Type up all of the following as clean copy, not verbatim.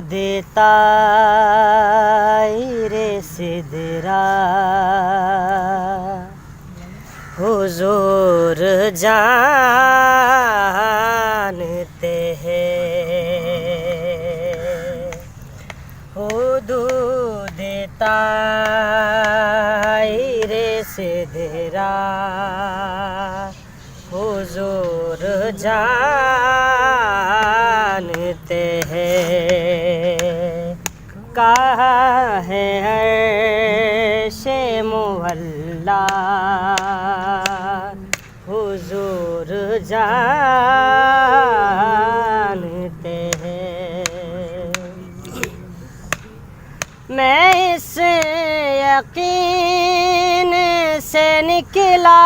देता रे सिदरा हुजूर जानते हैं। हो दूध देता रे सिदरा हुजूर जानते हैं। कहा है अर्शे मुअल्ला हुजूर जानते हैं। मैं इस यकीन से निकला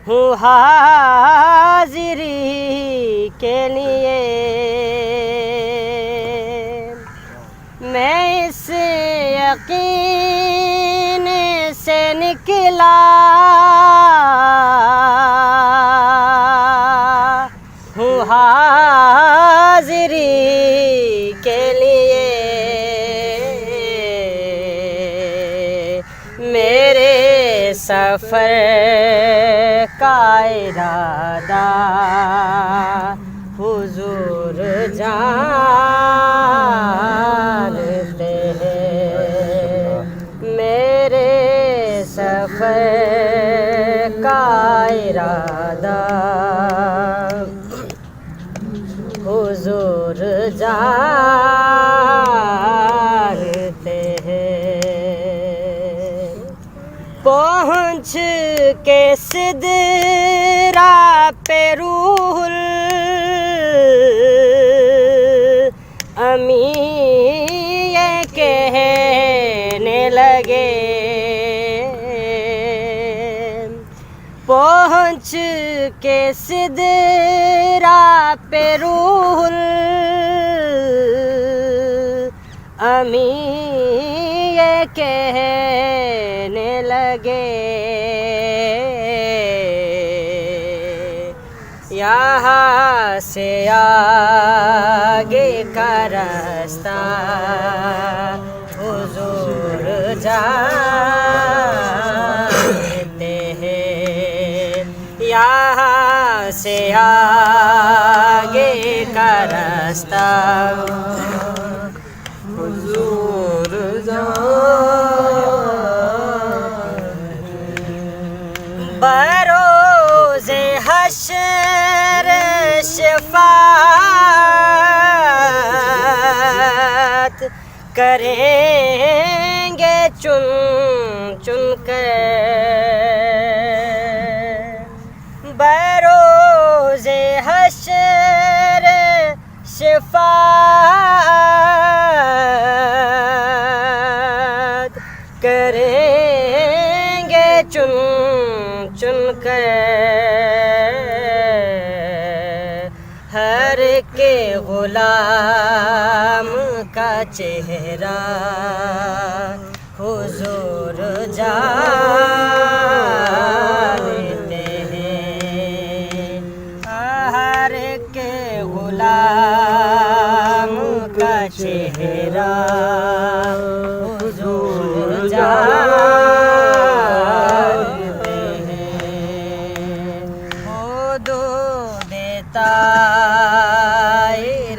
हूँ हाज़िरी के लिए। मैं इस यकीन से निकला हूँ हाज़िरी के लिए। मेरे सफ़र का इरादा हुजूर जानते हैं। मेरे सफ़र का इरादा हुजूर जानते हैं। पहुँच के सिदरा पे रूहुल अमी ये कहने लगे। पहुँच के सिदरा पे रूहुल अमी ये कहने लगे। यहाँ से आगे का रास्ता हुजूर जानते हैं। यहाँ से आगे का रास्ता हुजूर बरोज़े हश्र शफ़ाअत करेंगे चुन चुन कर। बरोज़े हश्र शफ़ाअत करेंगे चुन चुन कर। हर के गुलाम का चेहरा हुजूर जानते हैं। हर के गुलाम का चेहरा हुजूर जानते हैं। हो दो देता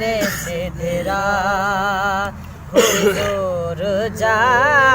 रे सिदरा हुजूर जानते